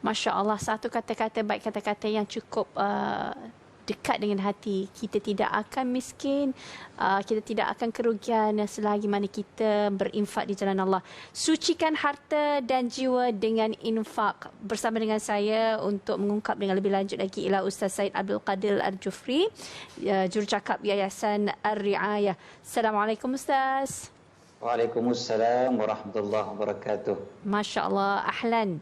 Masya Allah, satu kata-kata baik, kata-kata yang cukup dekat dengan hati. Kita tidak akan miskin, kita tidak akan kerugian selagi mana kita berinfak di jalan Allah. Sucikan harta dan jiwa dengan infak. Bersama dengan saya untuk mengungkap dengan lebih lanjut lagi ialah Ustaz Said Abdul Qadir Al-Jufri, jurucakap Yayasan Ar-Riayah. Assalamualaikum Ustaz. Waalaikumsalam warahmatullahi wabarakatuh. Masya Allah, ahlan.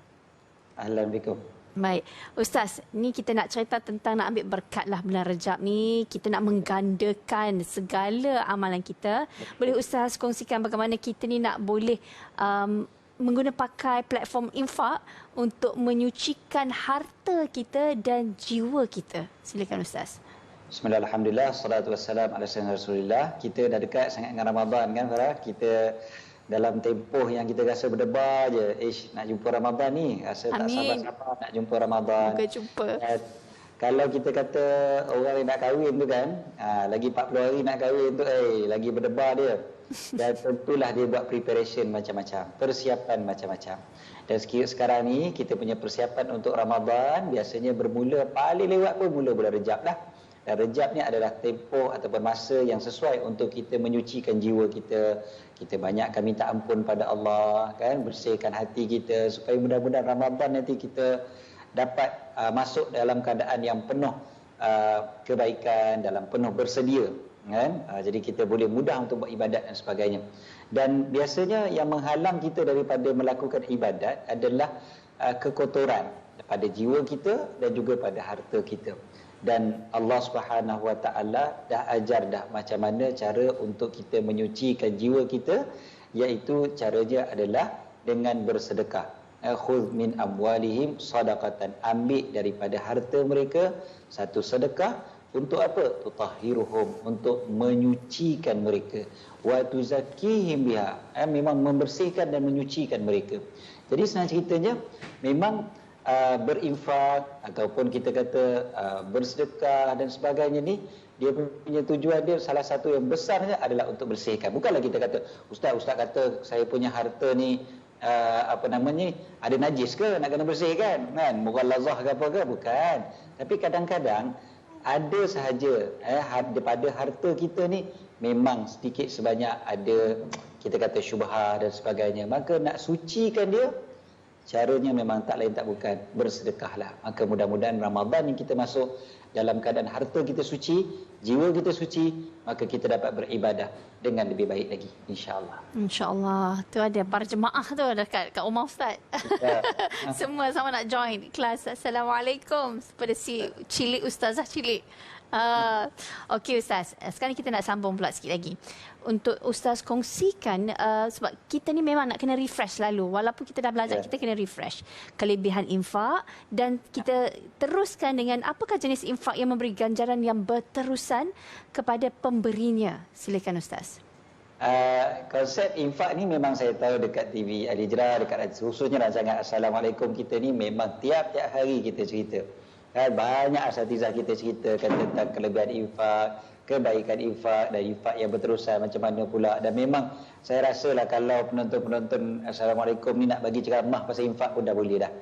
Ahlan bikum. Baik, Ustaz, ni kita nak cerita tentang nak ambil berkat lah bulan Rejab ni. Kita nak menggandakan segala amalan kita. Boleh Ustaz kongsikan bagaimana kita ni nak boleh menggunakan pakai platform infak untuk menyucikan harta kita dan jiwa kita. Silakan Ustaz. Bismillah, alhamdulillah, salatu wassalam ala sayyidina Rasulillah. Kita dah dekat sangat dengan Ramadan kan Farah. Kita dalam tempoh yang kita rasa berdebar je, nak jumpa Ramadan ni, rasa tak sabar-sabar nak jumpa Ramadan. Moga jumpa. Kalau kita kata orang yang nak kahwin tu kan, lagi 40 hari nak kahwin tu, lagi berdebar dia. Dan tentulah dia buat preparation macam-macam, persiapan macam-macam. Dan sekarang ni kita punya persiapan untuk Ramadan biasanya bermula, paling lewat pun mula bulan Rejab lah. Dan Rejab ni adalah tempoh ataupun masa yang sesuai untuk kita menyucikan jiwa kita. Kita banyakkan minta ampun pada Allah, kan, bersihkan hati kita supaya mudah-mudahan Ramadan nanti kita dapat masuk dalam keadaan yang penuh kebaikan, dalam penuh bersedia, kan. Jadi kita boleh mudah untuk buat ibadat dan sebagainya. Dan biasanya yang menghalang kita daripada melakukan ibadat adalah kekotoran pada jiwa kita dan juga pada harta kita. Dan Allah Subhanahu Wa Taala dah ajar dah macam mana cara untuk kita menyucikan jiwa kita, iaitu caranya adalah dengan bersedekah. Khudh min amwalihim sadaqatan, ambil daripada harta mereka satu sedekah. Untuk apa? Tutahhiruhum, untuk menyucikan mereka. Wa tuzakkihim biha, memang membersihkan dan menyucikan mereka. Jadi senang ceritanya memang berinfak ataupun kita kata bersedekah dan sebagainya ni, dia punya tujuan dia salah satu yang besarnya adalah untuk bersihkan. Bukanlah kita kata ustaz kata saya punya harta ni ada najis ke nak kena bersihkan, kan, mughallazah ke apa ke, bukan. Tapi kadang-kadang ada sahaja daripada harta kita ni memang sedikit sebanyak ada kita kata syubhah dan sebagainya. Maka nak sucikan dia, caranya memang tak lain tak bukan bersedekahlah. Maka mudah-mudahan Ramadan yang kita masuk dalam keadaan harta kita suci, jiwa kita suci, maka kita dapat beribadah dengan lebih baik lagi, insya-Allah. Insya-Allah. Tu ada para jemaah tu dekat kat rumah Ustaz. Ya. Semua sama nak join kelas. Assalamualaikum kepada si cilik Ustazah cilik. Okey Ustaz, sekarang kita nak sambung pula sikit lagi. Untuk Ustaz kongsikan, sebab kita ni memang nak kena refresh selalu. Walaupun kita dah belajar, kita kena refresh. Kelebihan infak, dan kita teruskan dengan apakah jenis infak yang memberi ganjaran yang berterusan kepada pemberinya. Silakan Ustaz. Konsep infak ni memang saya tahu dekat TV Al-Hijrah, dekat khususnya rancangan Assalamualaikum kita ni memang tiap-tiap hari kita cerita. Banyak asatizah kita ceritakan tentang kelebihan infak, kebaikan infak dan infak yang berterusan macam mana pula. Dan memang saya rasalah kalau penonton-penonton Assalamualaikum ni nak bagi ceramah pasal infak pun dah boleh dah.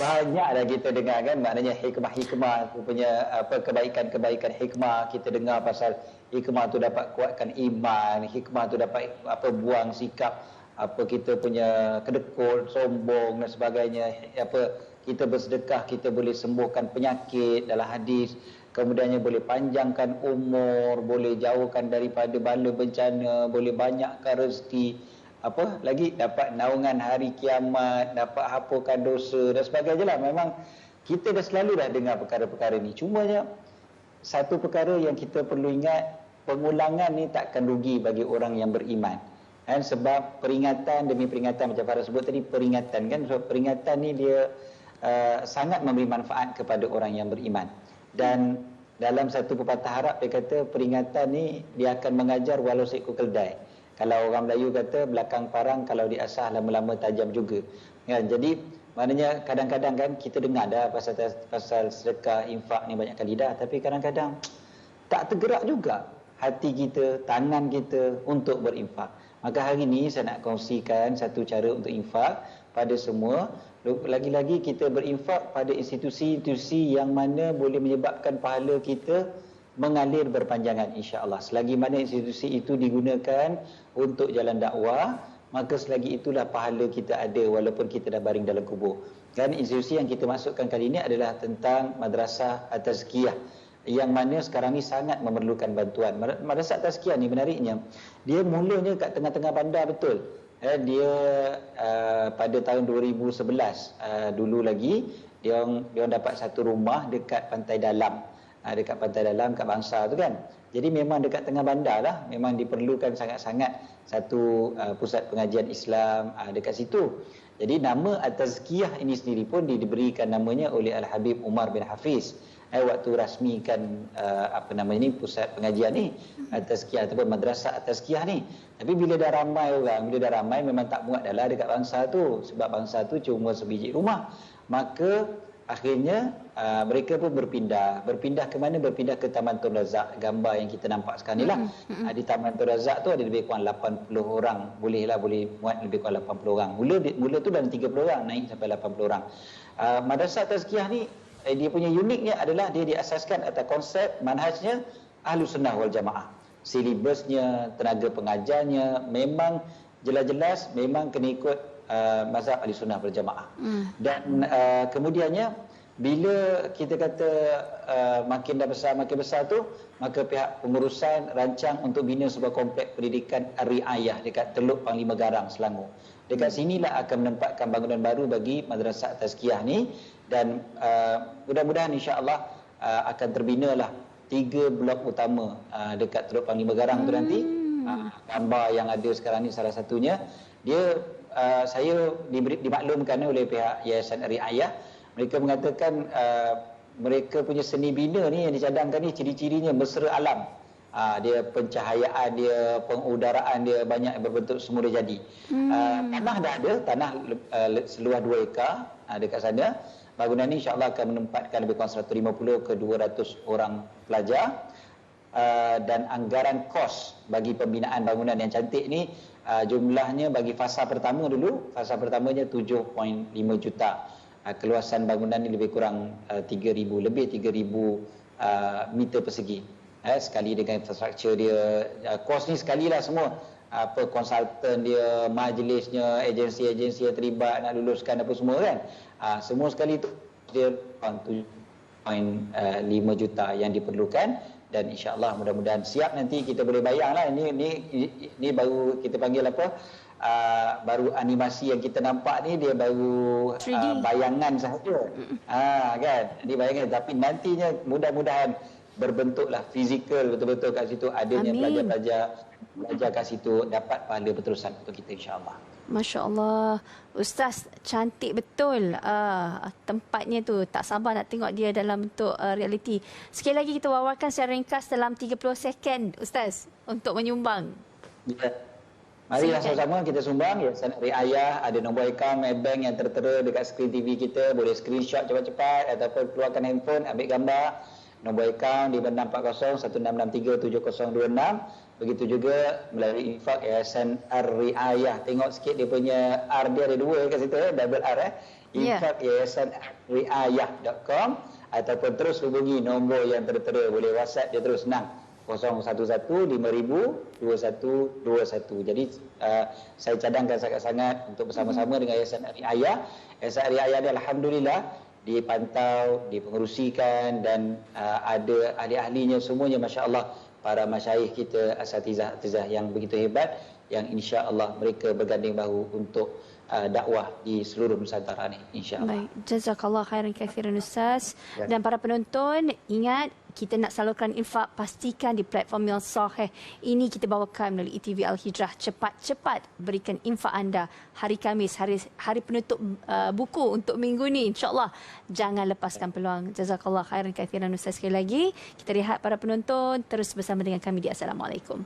Banyak dah kita dengar, kan, maknanya hikmah-hikmah punya kebaikan-kebaikan hikmah. Kita dengar pasal hikmah tu dapat kuatkan iman, hikmah tu dapat buang sikap kita punya kedekut, sombong dan sebagainya. Kita bersedekah, kita boleh sembuhkan penyakit dalam hadis. Kemudiannya boleh panjangkan umur, boleh jauhkan daripada bala bencana, boleh banyakkan rezeki. Apa lagi? Dapat naungan hari kiamat, dapat hapuskan dosa dan sebagainya lah. Memang kita dah selalu dah dengar perkara-perkara ni. Cumanya satu perkara yang kita perlu ingat, pengulangan ni takkan rugi bagi orang yang beriman. Kan? Sebab peringatan demi peringatan, macam Farah sebut tadi, peringatan, kan? Sebab peringatan ni dia sangat memberi manfaat kepada orang yang beriman. Dan dalam satu pepatah Arab dia kata peringatan ni dia akan mengajar walau seekor keldai. Kalau orang Melayu kata belakang parang kalau diasah lama-lama tajam juga. Ya, jadi maknanya kadang-kadang kan kita dengar dah pasal sedekah, infak ni banyak kali dah, tapi kadang-kadang tak tergerak juga hati kita, tangan kita untuk berinfak. Maka hari ini saya nak kongsikan satu cara untuk infak pada semua. Lagi-lagi kita berinfak pada institusi-institusi yang mana boleh menyebabkan pahala kita mengalir berpanjangan, insya-Allah. Selagi mana institusi itu digunakan untuk jalan dakwah, maka selagi itulah pahala kita ada walaupun kita dah baring dalam kubur. Dan institusi yang kita masukkan kali ini adalah tentang Madrasah At-Tazkiyah, yang mana sekarang ni sangat memerlukan bantuan. Madrasah At-Tazkiyah ni menariknya, dia mulanya kat tengah-tengah bandar betul. Dia pada tahun 2011 dulu lagi dia dapat satu rumah dekat Pantai Dalam. Dekat Pantai Dalam kat Bangsa tu kan. Jadi memang dekat tengah bandar lah, memang diperlukan sangat-sangat satu pusat pengajian Islam dekat situ. Jadi nama At-Tazkiyah ini sendiri pun diberikan namanya oleh Al-Habib Umar bin Hafiz. Waktu rasmikan pusat pengajian ni, At-Tazkiyah ataupun Madrasah At-Tazkiyah ni. Tapi bila dah ramai orang, memang tak muat dah lah dekat Bangsa tu, sebab Bangsa tu cuma sebiji rumah. Maka akhirnya mereka pun berpindah ke mana? Berpindah ke Taman Tun Razak, gambar yang kita nampak sekarang ni lah. Di Taman Tun Razak tu ada lebih kurang 80 orang, boleh muat lebih kurang 80 orang. Mula tu dalam 30 orang, naik sampai 80 orang. Madrasah Tazkiyah ni, dia punya uniknya adalah dia diasaskan atas konsep manhajnya Ahlus Sunnah wal Jamaah. Silibusnya, tenaga pengajarnya memang jelas-jelas memang kena ikut mazhab Ahlus Sunnah wal Jamaah. Dan kemudiannya bila kita kata makin besar tu, maka pihak pengurusan rancang untuk bina sebuah kompleks pendidikan Ar-Riayah dekat Teluk Panglima Garang, Selangor. Dekat sinilah akan menempatkan bangunan baru bagi Madrasah Tazkiyah ni, dan mudah-mudahan insya-Allah akan terbinalah 3 blok utama dekat Teluk Panglima Garang tu nanti. Gambar yang ada sekarang ni salah satunya. Dia saya dimaklumkan oleh pihak Yayasan Ar-Riayah. Mereka mengatakan mereka punya seni bina ni yang dicadangkan ni ciri-cirinya mesra alam. Dia pencahayaan dia, pengudaraan dia banyak yang berbentuk semula jadi. Tanah dah ada, tanah seluas 2 ekar dekat sana. Bangunan ini insya-Allah akan menempatkan lebih kurang 150 ke 200 orang pelajar. Dan anggaran kos bagi pembinaan bangunan yang cantik ni jumlahnya bagi fasa pertama dulu, fasa pertamanya 7.5 juta. Keluasan bangunan ni lebih kurang 3,000 meter persegi. Sekali dengan infrastruktur dia, kos ni sekalilah semua. Konsultan dia, majlisnya, agensi-agensi yang terlibat nak luluskan apa semua kan. Semua sekali tu dia 7.5 juta yang diperlukan, dan insya-Allah mudah-mudahan siap nanti kita boleh bayanglah ini baru kita panggil apa? Baru animasi yang kita nampak ni dia baru bayangan sahaja. Kan? Ini bayangan, tapi nantinya mudah-mudahan berbentuklah fizikal betul-betul kat situ, adanya pelajar-pelajar belajar kat situ dapat pahala berterusan untuk kita insya-Allah. Masya Allah, Ustaz, cantik betul tempatnya tu. Tak sabar nak tengok dia dalam bentuk realiti. Sekali lagi kita wawarkan secara ringkas dalam 30 second, Ustaz, untuk menyumbang. Ya. Mari sama-sama kita sumbang. Yayasan Riayah ada nombor akaun Maybank yang tertera dekat skrin TV kita. Boleh screenshot cepat-cepat ataupun keluarkan handphone, ambil gambar. Nombor akaun di 640 1663 7026. Begitu juga melalui infak Yayasan Ar-Riayah. Tengok sikit dia punya R dia ada 2 kat situ, double R. Infak Yayasan Riayah.com, ataupun terus hubungi nombor yang tertera. Boleh WhatsApp dia terus, senang. 011-5000-2121. Jadi saya cadangkan sangat-sangat untuk bersama-sama dengan Yayasan Ar-Riayah. Yayasan Ar-Riayah ni alhamdulillah dipantau, dipengerusikan, dan ada ahli-ahlinya semuanya, masya-Allah, para masyayikh kita, asatizah yang begitu hebat, yang insya-Allah mereka berganding bahu untuk dakwah di seluruh Nusantara ni, insya-Allah. Baik, jazakallah khairan katsiran Ustaz. Dan para penonton, ingat kita nak salurkan infak, pastikan di platform yang sahih. Ini kita bawakan melalui ETV Al-Hijrah. Cepat-cepat berikan infak anda hari Khamis, hari penutup buku untuk minggu ni, insya-Allah. Jangan lepaskan peluang. Jazakallah khairan katsiran Ustaz sekali lagi. Kita rehat para penonton, terus bersama dengan kami di Assalamualaikum.